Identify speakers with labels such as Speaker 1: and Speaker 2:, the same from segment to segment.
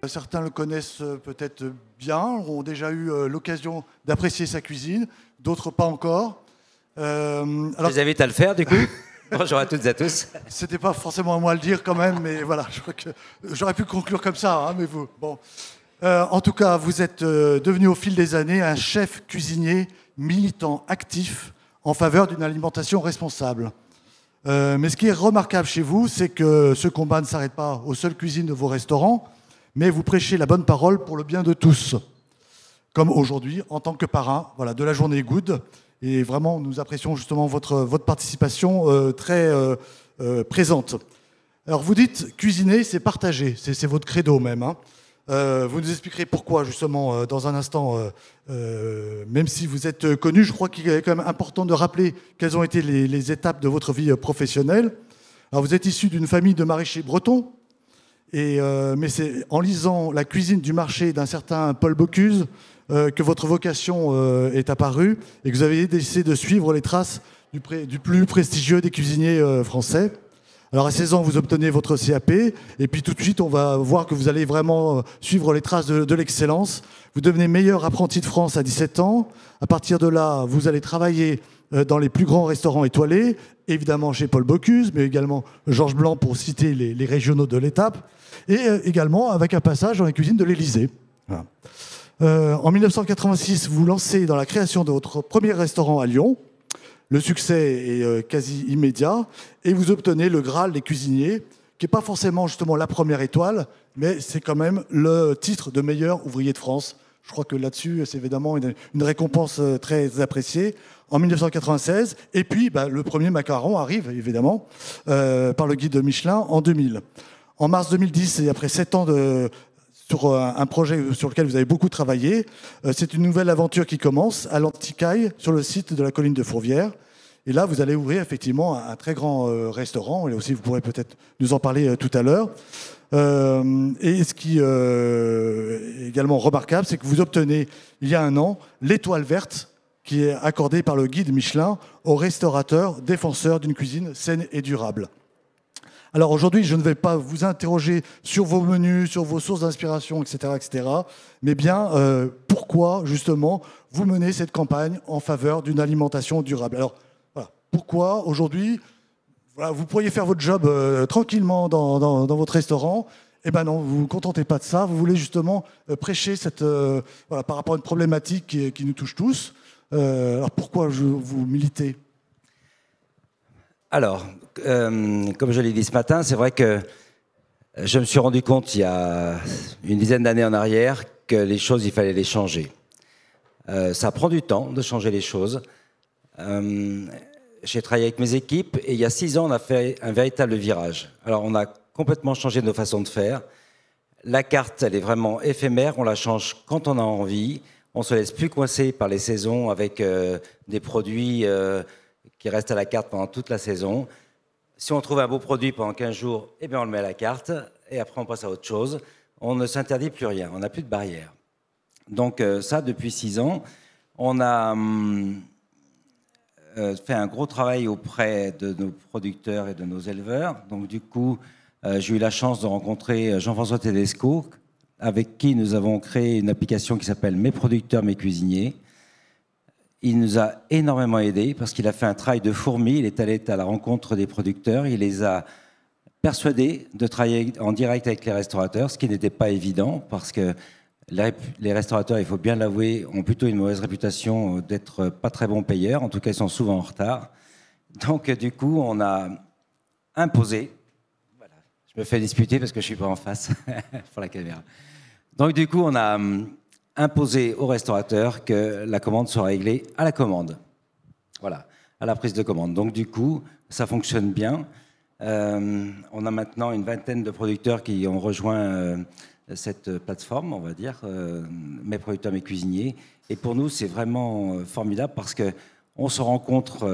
Speaker 1: Certains le connaissent peut-être bien, ont déjà eu l'occasion d'apprécier sa cuisine, d'autres pas encore.
Speaker 2: Je les invite à le faire, du coup. Bonjour à toutes et à tous.
Speaker 1: C'était pas forcément à moi de le dire quand même, mais voilà, je crois que j'aurais pu conclure comme ça, hein, mais vous, bon. En tout cas, vous êtes devenu au fil des années un chef cuisinier militant, actif, en faveur d'une alimentation responsable. Mais ce qui est remarquable chez vous, c'est que ce combat ne s'arrête pas aux seules cuisines de vos restaurants, mais vous prêchez la bonne parole pour le bien de tous. Comme aujourd'hui, en tant que parrain, voilà, de la journée Good. Et vraiment, nous apprécions justement votre participation très présente. Alors, vous dites, cuisiner, c'est partager. C'est votre credo même. Hein. Vous nous expliquerez pourquoi, justement, dans un instant, même si vous êtes connu, je crois qu'il est quand même important de rappeler quelles ont été les étapes de votre vie professionnelle. Alors, vous êtes issu d'une famille de maraîchers bretons, mais c'est en lisant La cuisine du marché d'un certain Paul Bocuse que votre vocation est apparue et que vous avez décidé de suivre les traces du plus prestigieux des cuisiniers français. Alors à 16 ans, vous obtenez votre CAP et puis tout de suite, on va voir que vous allez vraiment suivre les traces de l'excellence. Vous devenez meilleur apprenti de France à 17 ans. À partir de là, vous allez travailler dans les plus grands restaurants étoilés, évidemment chez Paul Bocuse, mais également Georges Blanc pour citer les régionaux de l'étape, et également avec un passage dans les cuisines de l'Élysée. Voilà. En 1986, vous lancez dans la création de votre premier restaurant à Lyon. Le succès est quasi immédiat et vous obtenez le Graal des cuisiniers, qui n'est pas forcément justement la première étoile, mais c'est quand même le titre de meilleur ouvrier de France. Je crois que là-dessus, c'est évidemment une récompense très appréciée. En 1996, et puis le premier macaron arrive évidemment par le guide Michelin en 2000. En mars 2010, et après 7 ans sur un projet sur lequel vous avez beaucoup travaillé. C'est une nouvelle aventure qui commence à l'Anticaille, sur le site de la colline de Fourvière. Et là, vous allez ouvrir effectivement un très grand restaurant. Et aussi, vous pourrez peut-être nous en parler tout à l'heure. Et ce qui est également remarquable, c'est que vous obtenez, il y a un an, l'étoile verte qui est accordée par le guide Michelin aux restaurateurs défenseurs d'une cuisine saine et durable. Alors aujourd'hui, je ne vais pas vous interroger sur vos menus, sur vos sources d'inspiration, etc., mais bien pourquoi, justement, vous menez cette campagne en faveur d'une alimentation durable. Alors, voilà, pourquoi aujourd'hui, voilà, vous pourriez faire votre job tranquillement dans votre restaurant. Eh bien non, vous ne vous contentez pas de ça, vous voulez justement prêcher par rapport à une problématique qui nous touche tous. Alors pourquoi vous militez ?
Speaker 2: Alors, comme je l'ai dit ce matin, c'est vrai que je me suis rendu compte il y a une dizaine d'années en arrière que les choses, il fallait les changer. Ça prend du temps de changer les choses. J'ai travaillé avec mes équipes et il y a 6 ans, on a fait un véritable virage. Alors, on a complètement changé nos façons de faire. La carte, elle est vraiment éphémère, on la change quand on a envie. On ne se laisse plus coincer par les saisons avec des produits qui restent à la carte pendant toute la saison. Si on trouve un beau produit pendant 15 jours, eh bien on le met à la carte et après on passe à autre chose. On ne s'interdit plus rien, on n'a plus de barrières. Donc ça, depuis 6 ans, on a fait un gros travail auprès de nos producteurs et de nos éleveurs. Donc du coup, j'ai eu la chance de rencontrer Jean-François Tedesco, avec qui nous avons créé une application qui s'appelle Mes producteurs, mes cuisiniers. Il nous a énormément aidés parce qu'il a fait un travail de fourmi. Il est allé à la rencontre des producteurs. Il les a persuadés de travailler en direct avec les restaurateurs, ce qui n'était pas évident parce que les restaurateurs, il faut bien l'avouer, ont plutôt une mauvaise réputation d'être pas très bons payeurs. En tout cas, ils sont souvent en retard. Donc, du coup, on a imposé. Voilà, je me fais disputer parce que je ne suis pas en face pour la caméra. Donc, du coup, on a imposer aux restaurateurs que la commande soit réglée à la commande. Voilà, à la prise de commande. Donc du coup, ça fonctionne bien. On a maintenant une vingtaine de producteurs qui ont rejoint cette plateforme, on va dire, Mes producteurs, mes cuisiniers. Et pour nous, c'est vraiment formidable parce qu'on se rencontre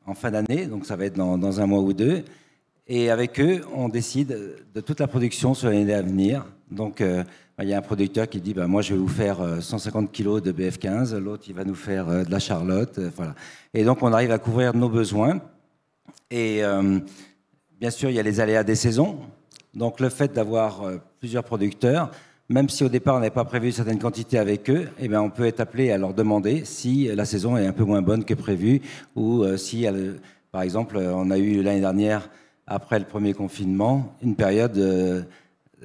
Speaker 2: en fin d'année, donc ça va être dans un mois ou deux. Et avec eux, on décide de toute la production sur l'année à venir. Donc, il y a un producteur qui dit moi, je vais vous faire 150 kilos de BF15, l'autre, il va nous faire de la Charlotte. Voilà. Et donc, on arrive à couvrir nos besoins. Et bien sûr, il y a les aléas des saisons. Donc le fait d'avoir plusieurs producteurs, même si au départ on n'avait pas prévu certaines quantités avec eux, eh bien, on peut être appelé à leur demander si la saison est un peu moins bonne que prévu ou si, par exemple, on a eu l'année dernière, après le premier confinement, une période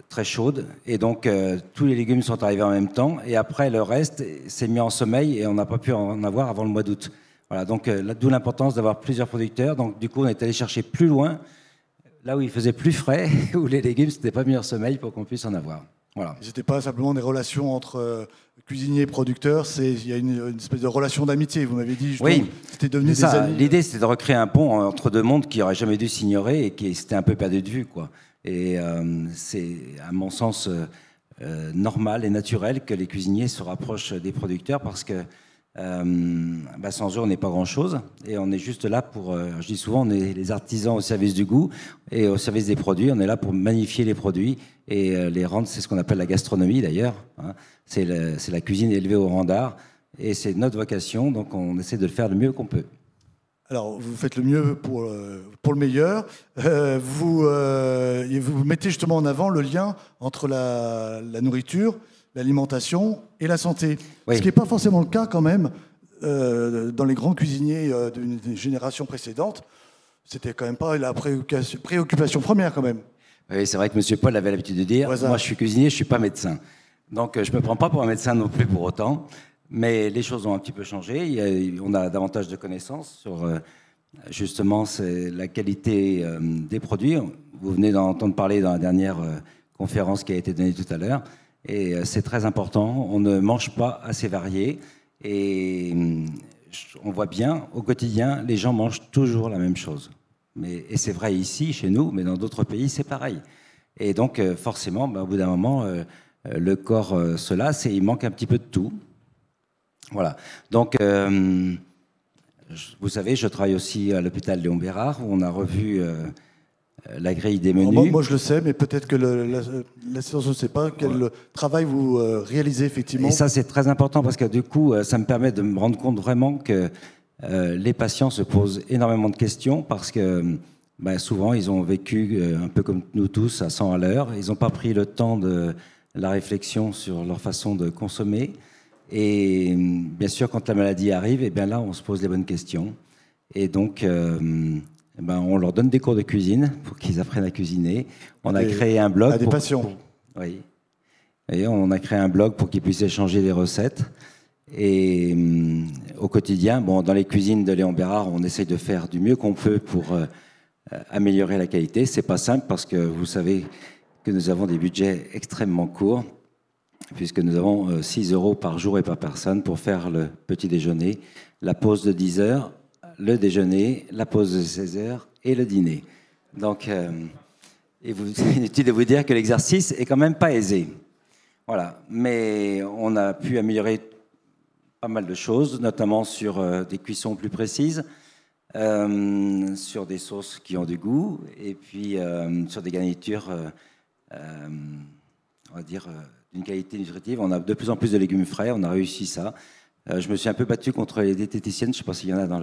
Speaker 2: très chaude et donc tous les légumes sont arrivés en même temps et après le reste s'est mis en sommeil et on n'a pas pu en avoir avant le mois d'août. Voilà, donc d'où l'importance d'avoir plusieurs producteurs. Donc du coup, on est allé chercher plus loin, là où il faisait plus frais, où les légumes s'étaient pas mis en sommeil pour qu'on puisse en avoir. Voilà.
Speaker 1: Ce n'était pas simplement des relations entre cuisiniers et producteurs, il y a une espèce de relation d'amitié. Vous m'avez dit,
Speaker 2: oui,
Speaker 1: c'était devenu des amis.
Speaker 2: L'idée, c'était de recréer un pont entre deux mondes qui n'auraient jamais dû s'ignorer et qui s'étaient un peu perdus de vue, quoi. Et c'est, à mon sens, normal et naturel que les cuisiniers se rapprochent des producteurs parce que sans eux, on n'est pas grand-chose. Et on est juste là pour, je dis souvent, on est les artisans au service du goût et au service des produits. On est là pour magnifier les produits et les rendre, c'est ce qu'on appelle la gastronomie d'ailleurs. Hein. C'est la cuisine élevée au rang d'art et c'est notre vocation, donc on essaie de le faire le mieux qu'on peut.
Speaker 1: Alors, vous faites le mieux pour le meilleur. Vous mettez justement en avant le lien entre la nourriture, l'alimentation et la santé.
Speaker 2: Oui.
Speaker 1: Ce qui n'est pas forcément le cas quand même dans les grands cuisiniers d'une génération précédente. C'était quand même pas la préoccupation première quand même.
Speaker 2: Oui, c'est vrai que M. Paul avait l'habitude de dire, moi je suis cuisinier, je ne suis pas médecin. Donc je ne me prends pas pour un médecin non plus pour autant. Mais les choses ont un petit peu changé. On a davantage de connaissances sur justement la qualité des produits. Vous venez d'entendre parler dans la dernière conférence qui a été donnée tout à l'heure. Et c'est très important. On ne mange pas assez varié. Et on voit bien, au quotidien, les gens mangent toujours la même chose. Et c'est vrai ici, chez nous, mais dans d'autres pays, c'est pareil. Et donc, forcément, au bout d'un moment, le corps se lasse et il manque un petit peu de tout. Voilà. Donc, vous savez, je travaille aussi à l'hôpital Léon Bérard, où on a revu la grille des menus.
Speaker 1: Moi, je le sais, mais peut-être que l'assistance ne sait pas quel travail vous réalisez effectivement.
Speaker 2: Et ça, c'est très important parce que du coup, ça me permet de me rendre compte vraiment que les patients se posent énormément de questions parce que souvent, ils ont vécu un peu comme nous tous, à 100 à l'heure. Ils n'ont pas pris le temps de la réflexion sur leur façon de consommer. Et bien sûr, quand la maladie arrive, et bien là, on se pose les bonnes questions. Et donc, on leur donne des cours de cuisine pour qu'ils apprennent à cuisiner. On a créé un blog.
Speaker 1: À des patients.
Speaker 2: Oui. Et on a créé un blog pour qu'ils puissent échanger des recettes. Et au quotidien, dans les cuisines de Léon Bérard, on essaye de faire du mieux qu'on peut pour améliorer la qualité. C'est pas simple parce que vous savez que nous avons des budgets extrêmement courts, puisque nous avons 6 € par jour et par personne pour faire le petit déjeuner, la pause de 10 heures, le déjeuner, la pause de 16 heures et le dîner. Donc, inutile de vous dire que l'exercice est quand même pas aisé. Voilà. Mais on a pu améliorer pas mal de choses, notamment sur des cuissons plus précises, sur des sauces qui ont du goût, et puis sur des garnitures, on va dire, d'une qualité nutritive. On a de plus en plus de légumes frais, on a réussi ça. Je me suis un peu battu contre les diététiciennes, je ne sais pas s'il y en a dans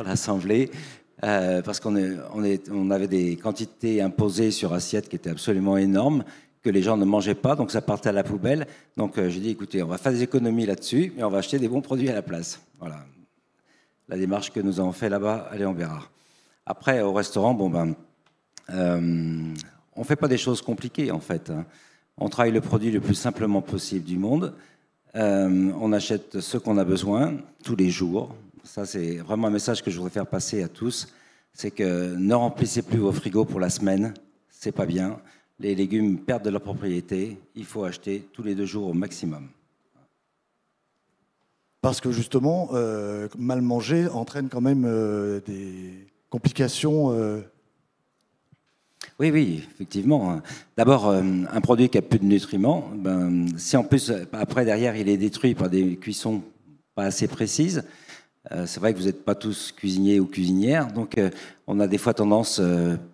Speaker 2: l'assemblée, parce qu'on avait des quantités imposées sur assiette qui étaient absolument énormes, que les gens ne mangeaient pas, donc ça partait à la poubelle. Donc j'ai dit, écoutez, on va faire des économies là-dessus, mais on va acheter des bons produits à la place. Voilà la démarche que nous avons fait là-bas à Léon Bérard. Après, au restaurant, on ne fait pas des choses compliquées, en fait. On travaille le produit le plus simplement possible du monde. On achète ce qu'on a besoin tous les jours. Ça, c'est vraiment un message que je voudrais faire passer à tous. C'est que ne remplissez plus vos frigos pour la semaine. C'est pas bien. Les légumes perdent de leur propriété. Il faut acheter tous les 2 jours au maximum.
Speaker 1: Parce que justement, mal manger entraîne quand même des complications.
Speaker 2: Oui, effectivement. D'abord, un produit qui a peu de nutriments, si en plus, après, derrière, il est détruit par des cuissons pas assez précises, c'est vrai que vous n'êtes pas tous cuisiniers ou cuisinières, donc on a des fois tendance,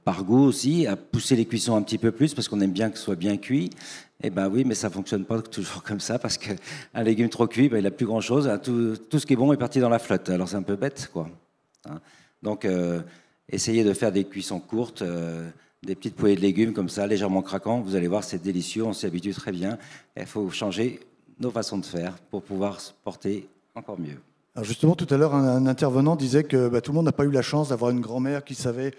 Speaker 2: par goût aussi, à pousser les cuissons un petit peu plus parce qu'on aime bien que ce soit bien cuit. Eh bien oui, mais ça ne fonctionne pas toujours comme ça parce qu'un légume trop cuit, il n'a plus grand-chose. Tout ce qui est bon est parti dans la flotte. Alors c'est un peu bête, quoi. Donc, essayez de faire des cuissons courtes, des petites poêlées de légumes comme ça, légèrement craquants. Vous allez voir, c'est délicieux, on s'y habitue très bien. Il faut changer nos façons de faire pour pouvoir se porter encore mieux.
Speaker 1: Alors justement, tout à l'heure, un intervenant disait que tout le monde n'a pas eu la chance d'avoir une grand-mère qui savait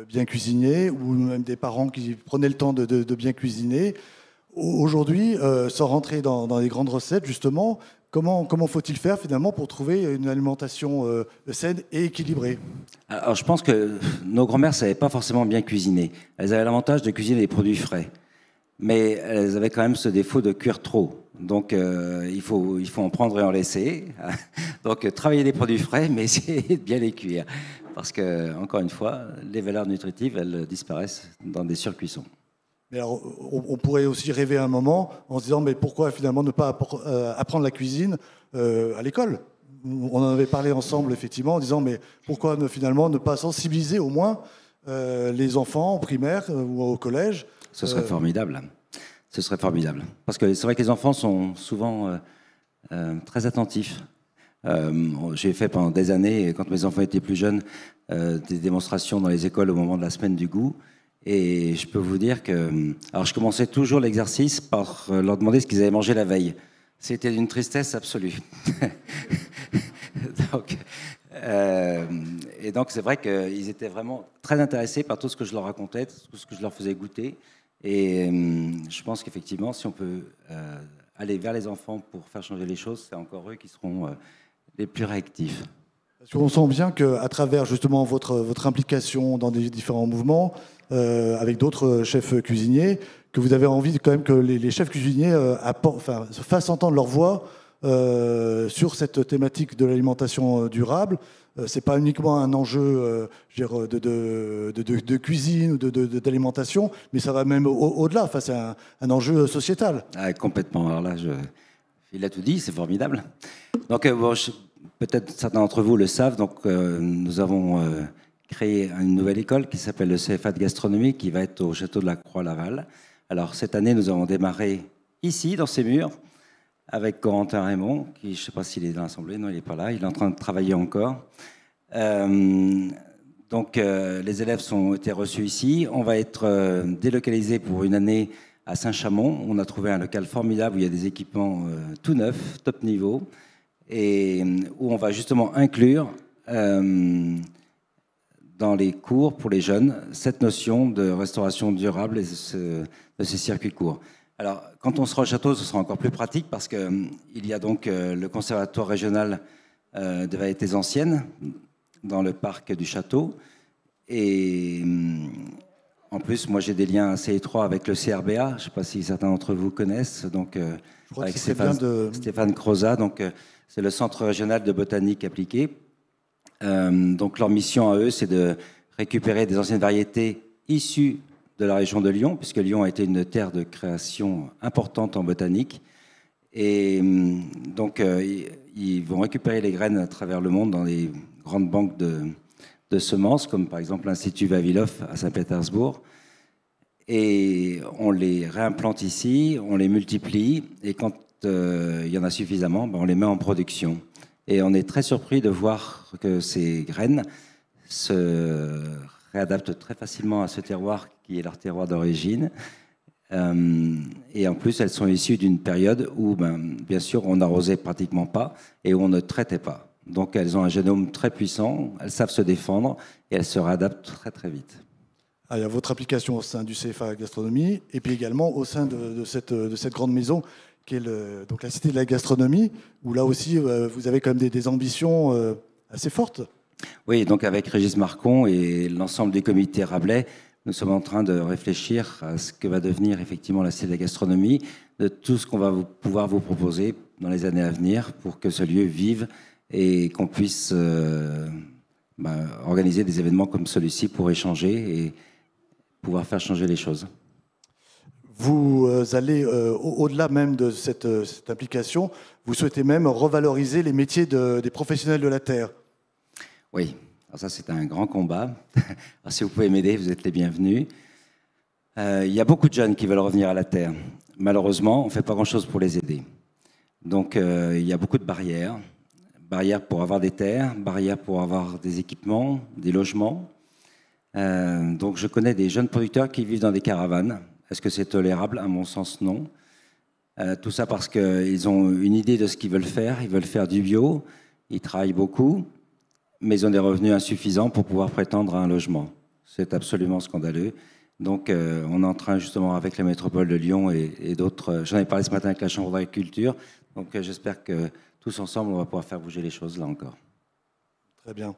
Speaker 1: bien cuisiner, ou même des parents qui prenaient le temps de bien cuisiner. Aujourd'hui, sans rentrer dans les grandes recettes, justement, comment faut-il faire finalement pour trouver une alimentation saine et équilibrée?
Speaker 2: Alors, je pense que nos grand-mères ne savaient pas forcément bien cuisiner. Elles avaient l'avantage de cuisiner des produits frais. Mais elles avaient quand même ce défaut de cuire trop. Donc, il faut en prendre et en laisser. Donc, travailler des produits frais, mais essayer de bien les cuire. Parce que, encore une fois, les valeurs nutritives, elles disparaissent dans des surcuissons.
Speaker 1: Mais alors, on pourrait aussi rêver un moment en se disant, mais pourquoi finalement ne pas apprendre la cuisine à l'école? On en avait parlé ensemble, effectivement, en disant, mais pourquoi finalement ne pas sensibiliser au moins les enfants en primaire ou au collège?
Speaker 2: Ce serait formidable. Ce serait formidable. Parce que c'est vrai que les enfants sont souvent très attentifs. J'ai fait pendant des années, quand mes enfants étaient plus jeunes, des démonstrations dans les écoles au moment de la semaine du goût. Et je peux vous dire que... Alors, je commençais toujours l'exercice par leur demander ce qu'ils avaient mangé la veille. C'était d'une tristesse absolue. Et donc, c'est vrai qu'ils étaient vraiment très intéressés par tout ce que je leur racontais, tout ce que je leur faisais goûter. Et je pense qu'effectivement, si on peut aller vers les enfants pour faire changer les choses, c'est encore eux qui seront les plus réactifs.
Speaker 1: Parce qu'on sent bien qu'à travers justement votre implication dans des différents mouvements, avec d'autres chefs cuisiniers, que vous avez envie quand même que les chefs cuisiniers fassent entendre leur voix sur cette thématique de l'alimentation durable. C'est pas uniquement un enjeu de cuisine ou d'alimentation, mais ça va même au-delà. Enfin, c'est un enjeu sociétal.
Speaker 2: Ah, complètement. Alors là, il a tout dit, c'est formidable. Donc, peut-être certains d'entre vous le savent. Donc, nous avons créé une nouvelle école qui s'appelle le CFA de gastronomie, qui va être au château de la Croix-Laval. Alors, cette année, nous avons démarré ici, dans ces murs, avec Corentin Raymond, qui, je ne sais pas s'il est dans l'Assemblée, non, il n'est pas là, il est en train de travailler encore. Donc, les élèves ont été reçus ici. On va être délocalisé pour une année à Saint-Chamond. On a trouvé un local formidable où il y a des équipements tout neufs, top niveau, et où on va justement inclure dans les cours pour les jeunes cette notion de restauration durable et de ces circuits courts. Alors, quand on sera au château, ce sera encore plus pratique parce qu'il y a donc le conservatoire régional de Vallée-Ancienne dans le parc du château. Et en plus, moi, j'ai des liens assez étroits avec le CRBA. Je ne sais pas si certains d'entre vous connaissent. Donc, avec Stéphane Crozat. Donc, c'est le Centre régional de botanique appliquée. Donc, leur mission à eux, c'est de récupérer des anciennes variétés issues de la région de Lyon, puisque Lyon a été une terre de création importante en botanique. Et donc, ils vont récupérer les graines à travers le monde dans les grandes banques de semences, comme par exemple l'Institut Vavilov à Saint-Pétersbourg. Et on les réimplante ici, on les multiplie, et quand il y en a suffisamment, on les met en production. Et on est très surpris de voir que ces graines se réadaptent très facilement à ce terroir qui est leur terroir d'origine. Et en plus, elles sont issues d'une période où, bien sûr, on n'arrosait pratiquement pas et où on ne traitait pas. Donc, elles ont un génome très puissant, elles savent se défendre et elles se réadaptent très, très vite.
Speaker 1: Ah, il y a votre application au sein du CFA Gastronomie et puis également au sein de cette grande maison qui est donc la Cité de la Gastronomie, où là aussi, vous avez quand même des ambitions assez fortes.
Speaker 2: Oui, donc avec Régis Marcon et l'ensemble du comité Rabelais, nous sommes en train de réfléchir à ce que va devenir effectivement la Cité de la Gastronomie, de tout ce qu'on va pouvoir vous proposer dans les années à venir pour que ce lieu vive et qu'on puisse organiser des événements comme celui-ci pour échanger et pouvoir faire changer les choses.
Speaker 1: Vous allez au-delà même de cette implication, vous souhaitez même revaloriser les métiers des professionnels de la terre.
Speaker 2: Oui, alors ça c'est un grand combat. Alors, si vous pouvez m'aider, vous êtes les bienvenus. Il y a beaucoup de jeunes qui veulent revenir à la terre. Malheureusement, on ne fait pas grand-chose pour les aider. Donc il y a beaucoup de barrières. Barrières pour avoir des terres, barrières pour avoir des équipements, des logements. Donc je connais des jeunes producteurs qui vivent dans des caravanes. Est-ce que c'est tolérable? À mon sens, non. Tout ça parce qu'ils ont une idée de ce qu'ils veulent faire. Ils veulent faire du bio, ils travaillent beaucoup, mais ils ont des revenus insuffisants pour pouvoir prétendre à un logement. C'est absolument scandaleux. Donc on est en train justement avec la métropole de Lyon et d'autres, j'en ai parlé ce matin avec la Chambre d'agriculture, donc j'espère que tous ensemble on va pouvoir faire bouger les choses là encore.
Speaker 1: Très bien.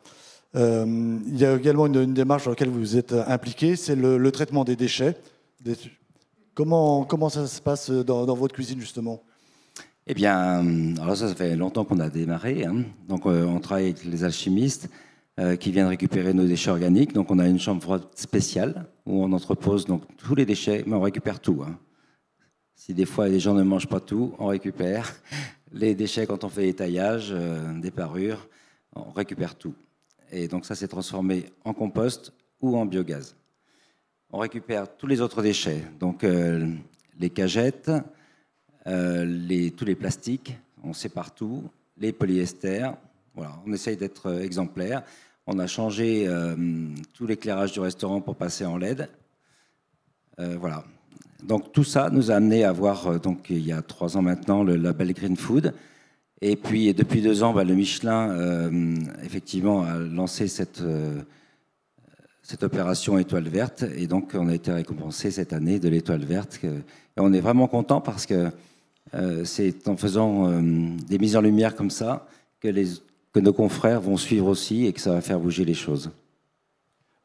Speaker 1: Il y a également une démarche dans laquelle vous êtes impliqué, c'est le traitement des déchets. Comment ça se passe dans votre cuisine, justement?
Speaker 2: Eh bien, alors ça fait longtemps qu'on a démarré. Hein. Donc, on travaille avec les alchimistes qui viennent récupérer nos déchets organiques. Donc, on a une chambre froide spéciale où on entrepose donc, tous les déchets, mais on récupère tout. Hein. Si des fois les gens ne mangent pas tout, on récupère. Les déchets, quand on fait des taillages, des parures, on récupère tout. Et donc, ça s'est transformé en compost ou en biogaz. On récupère tous les autres déchets, donc les cagettes, tous les plastiques, on sépare tout, les polyesters. Voilà, on essaye d'être exemplaire. On a changé tout l'éclairage du restaurant pour passer en LED. Voilà. Donc tout ça nous a amené à avoir, donc, il y a 3 ans maintenant, le label Green Food. Et puis depuis 2 ans, le Michelin, effectivement, a lancé cette opération Étoile Verte. Et donc, on a été récompensé cette année de l'Étoile Verte. Et on est vraiment content parce que c'est en faisant des mises en lumière comme ça que nos confrères vont suivre aussi et que ça va faire bouger les choses.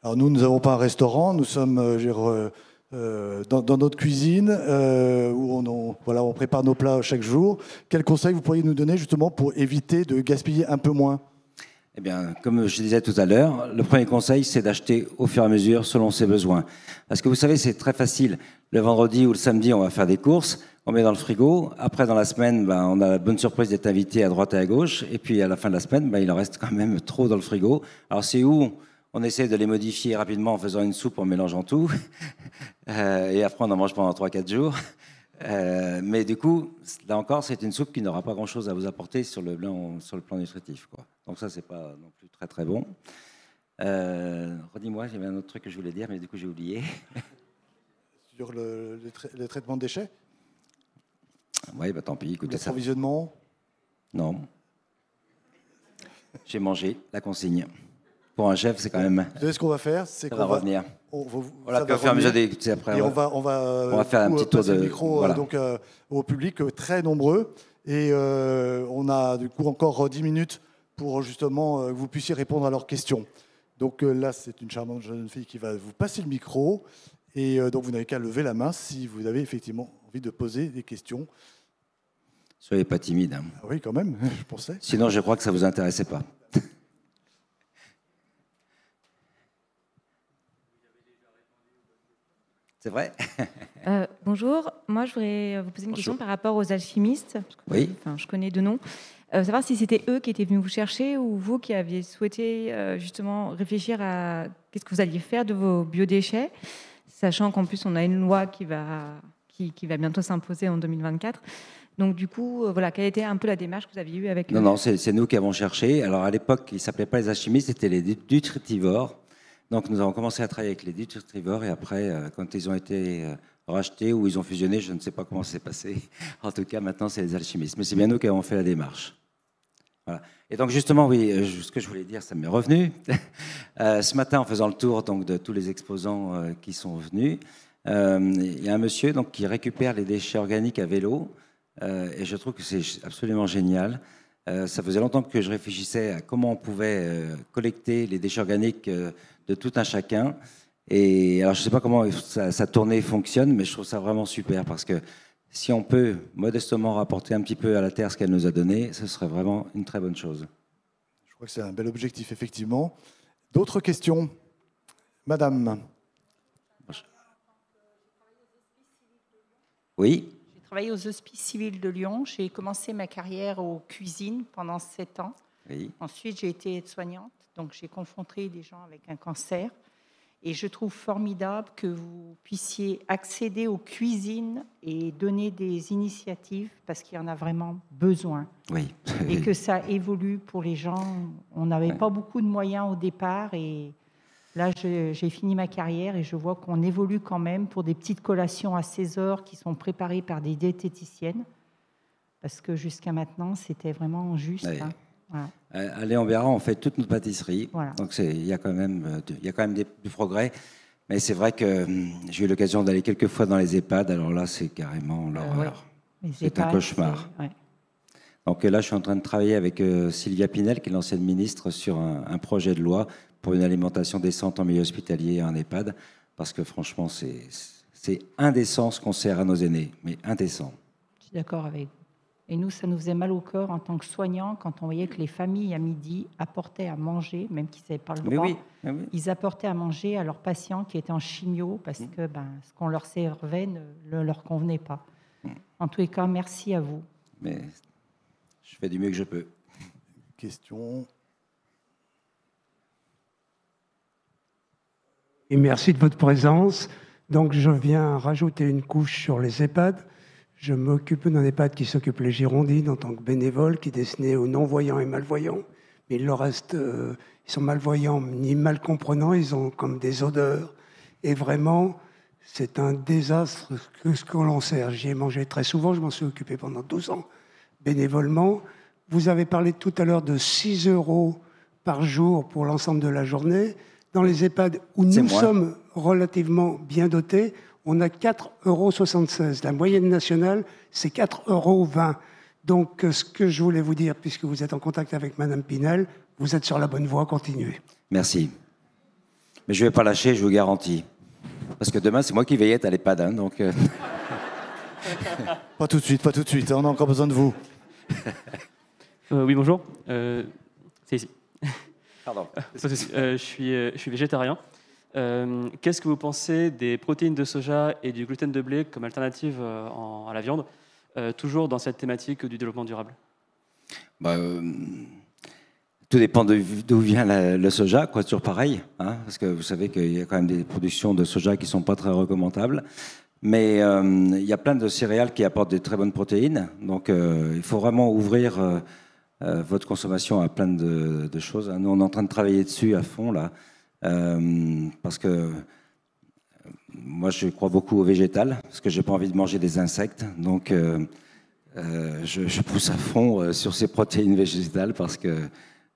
Speaker 1: Alors nous n'avons pas un restaurant, nous sommes dans notre cuisine où on prépare nos plats chaque jour. Quel conseil vous pourriez nous donner justement pour éviter de gaspiller un peu moins?
Speaker 2: Eh bien, comme je disais tout à l'heure, le premier conseil, c'est d'acheter au fur et à mesure selon ses besoins. Parce que vous savez, c'est très facile. Le vendredi ou le samedi, on va faire des courses, on met dans le frigo. Après, dans la semaine, on a la bonne surprise d'être invité à droite et à gauche. Et puis, à la fin de la semaine, il en reste quand même trop dans le frigo. Alors, c'est où on essaie de les modifier rapidement en faisant une soupe, en mélangeant tout. Et après, on en mange pendant 3-4 jours. Mais du coup, là encore, c'est une soupe qui n'aura pas grand-chose à vous apporter sur le plan nutritif, quoi. Donc ça, c'est pas non plus très très bon. Redis-moi, j'avais un autre truc que je voulais dire, mais du coup, j'ai oublié.
Speaker 1: Sur le traitement de déchets?
Speaker 2: Oui, tant pis, écoutez ça.
Speaker 1: L'approvisionnement?
Speaker 2: Non. J'ai mangé la consigne. Pour un chef, c'est quand même...
Speaker 1: Vous savez ce qu'on va faire? C'est
Speaker 2: ça va revenir.
Speaker 1: Voilà,
Speaker 2: puis au fur et à mesure des... Après,
Speaker 1: et on va
Speaker 2: faire un petit tour de...
Speaker 1: le micro au public, très nombreux. Et on a du coup encore 10 minutes pour justement que vous puissiez répondre à leurs questions. Donc là, c'est une charmante jeune fille qui va vous passer le micro. Et donc vous n'avez qu'à lever la main si vous avez effectivement envie de poser des questions.
Speaker 2: Soyez pas timide. Hein.
Speaker 1: Ah oui, quand même, je pensais.
Speaker 2: Sinon, je crois que ça ne vous intéressait pas. C'est vrai?
Speaker 3: Bonjour, moi je voudrais vous poser une question par rapport aux alchimistes.
Speaker 2: Oui.
Speaker 3: Je connais deux noms. Savoir si c'était eux qui étaient venus vous chercher ou vous qui aviez souhaité justement réfléchir à qu'est-ce que vous alliez faire de vos biodéchets, sachant qu'en plus on a une loi qui va bientôt s'imposer en 2024. Donc du coup, voilà, quelle était un peu la démarche que vous aviez eue avec eux?
Speaker 2: Non, c'est nous qui avons cherché. Alors à l'époque, ils ne s'appelaient pas les alchimistes, c'était les nutritivores. Donc nous avons commencé à travailler avec les nutritivores et après, quand ils ont été rachetés ou ils ont fusionné, je ne sais pas comment c'est passé. En tout cas, maintenant, c'est les alchimistes. Mais c'est bien nous qui avons fait la démarche. Voilà. Et donc justement, oui, ce que je voulais dire, ça m'est revenu. Ce matin, en faisant le tour donc, de tous les exposants qui sont venus, il y a un monsieur donc, qui récupère les déchets organiques à vélo. Et je trouve que c'est absolument génial. Ça faisait longtemps que je réfléchissais à comment on pouvait collecter les déchets organiques de tout un chacun. Et alors, je ne sais pas comment sa tournée fonctionne, mais je trouve ça vraiment super parce que si on peut modestement rapporter un petit peu à la Terre ce qu'elle nous a donné, ce serait vraiment une très bonne chose.
Speaker 1: Je crois que c'est un bel objectif, effectivement. D'autres questions? Madame?
Speaker 2: Oui?
Speaker 4: J'ai travaillé aux Hospices civils de Lyon. J'ai commencé ma carrière aux cuisines pendant 7 ans.
Speaker 2: Oui.
Speaker 4: Ensuite, j'ai été aide-soignante. Donc, j'ai confronté des gens avec un cancer. Et je trouve formidable que vous puissiez accéder aux cuisines et donner des initiatives parce qu'il y en a vraiment besoin.
Speaker 2: Oui.
Speaker 4: Et que ça évolue pour les gens. On n'avait pas beaucoup de moyens au départ et Là, j'ai fini ma carrière et je vois qu'on évolue quand même pour des petites collations à 16 heures qui sont préparées par des diététiciennes. Parce que jusqu'à maintenant, c'était vraiment juste.
Speaker 2: Ouais.
Speaker 4: Hein. Voilà.
Speaker 2: À Léon-Bérat, on fait toute notre pâtisserie.
Speaker 4: Voilà.
Speaker 2: Donc il y a quand même du progrès. Mais c'est vrai que j'ai eu l'occasion d'aller quelques fois dans les EHPAD. Alors là, c'est carrément l'horreur.
Speaker 4: Les
Speaker 2: C'est
Speaker 4: EHPAD,
Speaker 2: un cauchemar.
Speaker 4: ouais.
Speaker 2: Donc là, je suis en train de travailler avec Sylvia Pinel, qui est l'ancienne ministre, sur un projet de loi pour une alimentation décente en milieu hospitalier et en EHPAD. Parce que franchement, c'est indécent ce qu'on sert à nos aînés. Mais indécent.
Speaker 4: Je suis d'accord avec vous. Et nous, ça nous faisait mal au cœur en tant que soignants quand on voyait que les familles à midi apportaient à manger, même qu'ils n'avaient pas le droit.
Speaker 2: Mais oui.
Speaker 4: Ils apportaient à manger à leurs patients qui étaient en chimio parce que ce qu'on leur servait ne leur convenait pas. En tous les cas, merci à vous.
Speaker 2: Mais je fais du mieux que je peux.
Speaker 1: Question.
Speaker 5: Et merci de votre présence. Donc, je viens rajouter une couche sur les EHPAD. Je m'occupe d'un EHPAD qui s'occupe les Girondines en tant que bénévole, qui est destiné aux non-voyants et malvoyants. Mais il leur reste, ils sont malvoyants ni mal comprenants, ils ont comme des odeurs. Et vraiment, c'est un désastre ce que l'on sert. J'y ai mangé très souvent, je m'en suis occupé pendant 12 ans bénévolement. Vous avez parlé tout à l'heure de 6 € par jour pour l'ensemble de la journée. Dans les EHPAD où nous sommes relativement bien dotés, on a 4,76 €. La moyenne nationale, c'est 4,20 €. Donc, ce que je voulais vous dire, puisque vous êtes en contact avec Madame Pinel, vous êtes sur la bonne voie, continuez.
Speaker 2: Merci. Mais je ne vais pas lâcher, je vous garantis. Parce que demain, c'est moi qui vais y être à l'EHPAD. Hein, donc
Speaker 1: Pas tout de suite, pas tout de suite. On a encore besoin de vous.
Speaker 6: Oui, bonjour. C'est ici.
Speaker 2: Pardon.
Speaker 6: Je suis végétarien. Qu'est-ce que vous pensez des protéines de soja et du gluten de blé comme alternative à la viande, toujours dans cette thématique du développement durable?
Speaker 2: Tout dépend d'où vient le soja, quoi, toujours pareil. Hein, parce que vous savez qu'il y a quand même des productions de soja qui ne sont pas très recommandables. Mais il y a plein de céréales qui apportent des très bonnes protéines. Donc il faut vraiment ouvrir votre consommation à plein de choses. Nous, on est en train de travailler dessus à fond, là. Parce que moi, je crois beaucoup au végétal, parce que je n'ai pas envie de manger des insectes. Donc, je pousse à fond sur ces protéines végétales, parce que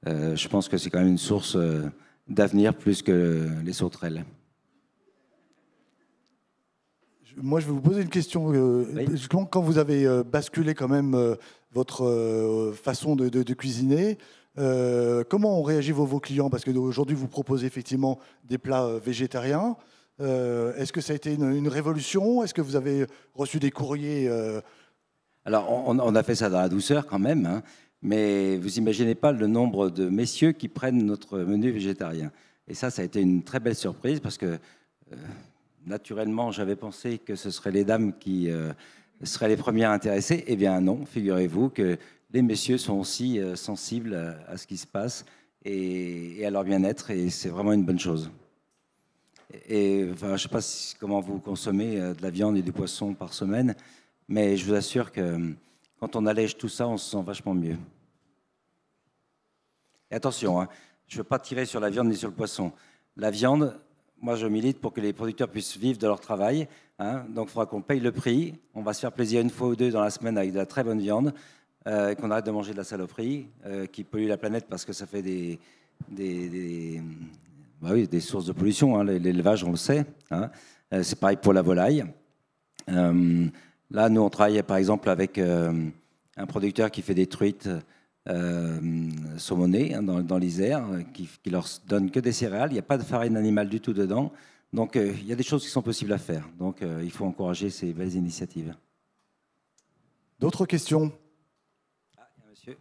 Speaker 2: je pense que c'est quand même une source d'avenir plus que les sauterelles.
Speaker 1: Moi, je vais vous poser une question.
Speaker 2: Oui.
Speaker 1: Quand vous avez basculé quand même votre façon de cuisiner, comment ont réagi vos clients? Parce qu'aujourd'hui, vous proposez effectivement des plats végétariens. Est-ce que ça a été une révolution? Est-ce que vous avez reçu des courriers
Speaker 2: Alors, on a fait ça dans la douceur quand même, hein, mais vous imaginez pas le nombre de messieurs qui prennent notre menu végétarien. Et ça a été une très belle surprise parce que, naturellement, j'avais pensé que ce seraient les dames qui seraient les premières intéressées. Eh bien non, figurez-vous que les messieurs sont aussi sensibles à ce qui se passe et à leur bien-être, et c'est vraiment une bonne chose. Et enfin, je ne sais pas comment vous consommez de la viande et du poisson par semaine, mais je vous assure que quand on allège tout ça, on se sent vachement mieux. Et attention, hein, je ne veux pas tirer sur la viande ni sur le poisson. La viande, moi je milite pour que les producteurs puissent vivre de leur travail, hein, donc il faudra qu'on paye le prix. On va se faire plaisir une fois ou deux dans la semaine avec de la très bonne viande, qu'on arrête de manger de la saloperie qui pollue la planète parce que ça fait des sources de pollution. Hein, l'élevage, on le sait. Hein. C'est pareil pour la volaille. Là, nous, on travaille par exemple avec un producteur qui fait des truites saumonées, hein, dans l'Isère, qui leur donne que des céréales. Il n'y a pas de farine animale du tout dedans. Donc, il y a des choses qui sont possibles à faire. Donc, il faut encourager ces belles initiatives.
Speaker 1: D'autres questions?
Speaker 2: Monsieur.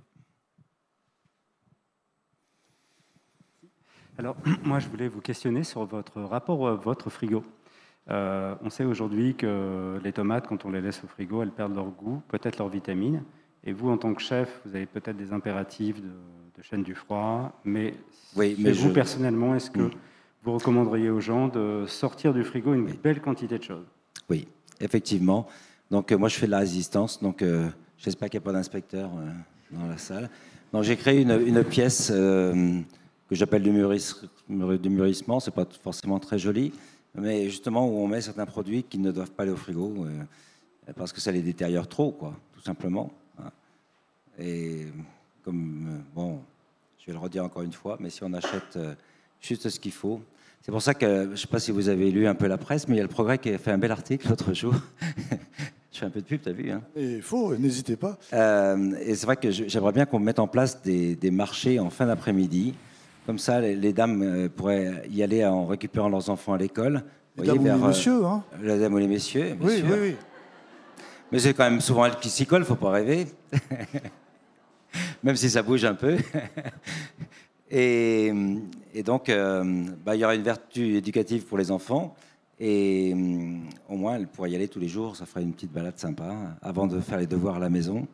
Speaker 7: Alors, moi, je voulais vous questionner sur votre rapport à votre frigo. On sait aujourd'hui que les tomates, quand on les laisse au frigo, elles perdent leur goût, peut-être leurs vitamines. Et vous, en tant que chef, vous avez peut-être des impératifs de chaîne du froid. Mais,
Speaker 2: oui,
Speaker 7: vous, personnellement, est-ce que vous recommanderiez aux gens de sortir du frigo une belle quantité de choses?
Speaker 2: Oui, effectivement. Donc, moi, je fais de la résistance. Donc, j'espère qu'il n'y a pas d'inspecteur dans la salle. Donc, j'ai créé une pièce que j'appelle du de mûrissement, c'est pas forcément très joli, mais justement où on met certains produits qui ne doivent pas aller au frigo parce que ça les détériore trop, quoi, tout simplement. Et comme, bon, je vais le redire encore une fois, mais si on achète juste ce qu'il faut, c'est pour ça que, je ne sais pas si vous avez lu un peu la presse, mais il y a le Progrès qui a fait un bel article l'autre jour. Je fais un peu de pub, t'as vu, hein.
Speaker 1: Il faut, n'hésitez pas.
Speaker 2: Et c'est vrai que j'aimerais bien qu'on mette en place des marchés en fin d'après-midi. Comme ça, les dames pourraient y aller en récupérant leurs enfants à l'école.
Speaker 1: Les dames ou les messieurs, hein.
Speaker 2: Les dames ou les messieurs, bien
Speaker 1: Oui,
Speaker 2: sûr.
Speaker 1: oui, oui.
Speaker 2: Mais c'est quand même souvent elles qui s'y collent, faut pas rêver. Même si ça bouge un peu. Et donc, il y aura une vertu éducative pour les enfants. Et au moins, elles pourraient y aller tous les jours. Ça ferait une petite balade sympa. Avant de faire les devoirs à la maison,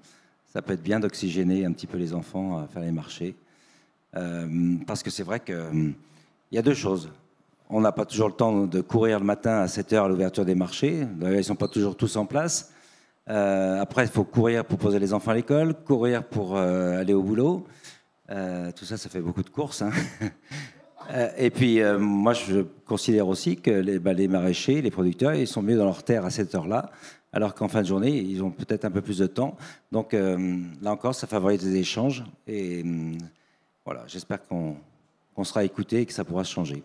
Speaker 2: ça peut être bien d'oxygéner un petit peu les enfants à faire les marchés. Parce que c'est vrai qu'il y a deux choses. On n'a pas toujours le temps de courir le matin à 7 h à l'ouverture des marchés. D'ailleurs, ils ne sont pas toujours tous en place. Après, il faut courir pour poser les enfants à l'école, courir pour aller au boulot. Tout ça, ça fait beaucoup de courses, hein. Et puis, moi, je considère aussi que les maraîchers, les producteurs, ils sont mieux dans leur terre à cette heure-là, alors qu'en fin de journée, ils ont peut-être un peu plus de temps. Donc, là encore, ça favorise les échanges. Et voilà, j'espère qu'on sera écouté et que ça pourra se changer.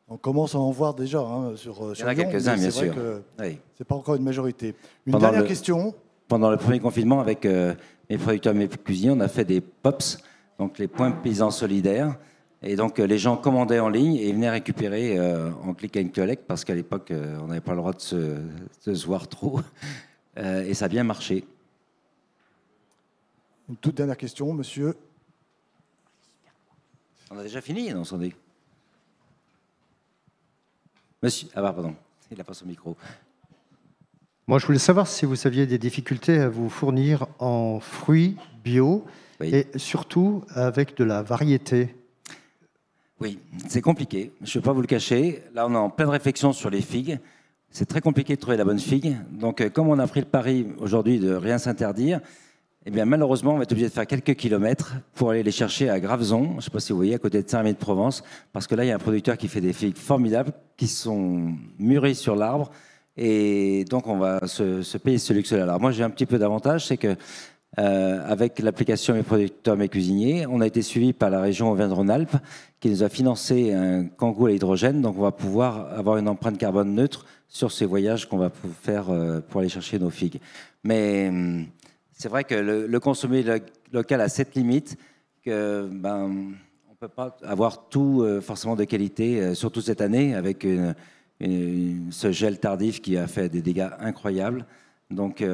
Speaker 1: On commence à en voir déjà sur
Speaker 2: Il y en a
Speaker 1: Lyon,
Speaker 2: quelques-uns,
Speaker 1: mais
Speaker 2: bien
Speaker 1: c'est vrai
Speaker 2: sûr.
Speaker 1: que
Speaker 2: Oui.
Speaker 1: c'est pas encore une majorité. Une
Speaker 2: Pendant
Speaker 1: dernière question.
Speaker 2: Pendant le premier confinement, avec mes producteurs, mes cuisiniers, on a fait des POPS, donc les points paysans solidaires. Et donc les gens commandaient en ligne et venaient récupérer en click and collect, parce qu'à l'époque, on n'avait pas le droit de se voir trop. Et ça a bien marché.
Speaker 1: Une toute dernière question, monsieur.
Speaker 2: On a déjà fini, non, Sandy? Monsieur, pardon, il n'a pas son micro.
Speaker 8: Moi, je voulais savoir si vous aviez des difficultés à vous fournir en fruits bio,
Speaker 2: Oui.
Speaker 8: et surtout avec de la variété.
Speaker 2: Oui, c'est compliqué, je ne vais pas vous le cacher. Là, on est en pleine réflexion sur les figues. C'est très compliqué de trouver la bonne figue. Donc, comme on a pris le pari aujourd'hui de rien s'interdire, eh bien, malheureusement, on va être obligé de faire quelques kilomètres pour aller les chercher à Graveson, je ne sais pas si vous voyez, à côté de Saint-Rémy-de-Provence, parce que là, il y a un producteur qui fait des figues formidables, qui sont mûries sur l'arbre, et donc on va se payer ce luxe-là. Alors moi, j'ai un petit peu d'avantage, c'est que avec l'application Mes producteurs, mes cuisiniers, on a été suivi par la région Auvergne-Rhône-Alpes, qui nous a financé un kangou à l'hydrogène, donc on va pouvoir avoir une empreinte carbone neutre sur ces voyages qu'on va faire pour aller chercher nos figues. Mais c'est vrai que le consommer local a cette limite que on ne peut pas avoir tout forcément de qualité, surtout cette année avec ce gel tardif qui a fait des dégâts incroyables. Donc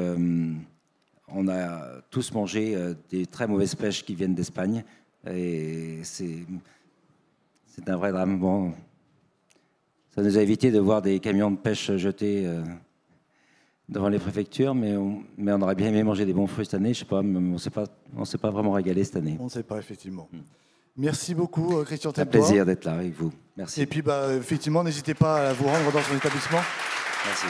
Speaker 2: on a tous mangé des très mauvaises pêches qui viennent d'Espagne et c'est un vrai drame. Bon, ça nous a évité de voir des camions de pêche jetés devant les préfectures, mais on aurait bien aimé manger des bons fruits cette année. Je sais pas, mais on ne s'est pas vraiment régalé cette année.
Speaker 1: On ne sait pas, effectivement. Merci beaucoup, Christian
Speaker 2: C'est un
Speaker 1: Tempois.
Speaker 2: plaisir d'être là avec vous. Merci.
Speaker 1: Et puis, effectivement, n'hésitez pas à vous rendre dans son établissement.
Speaker 2: Merci.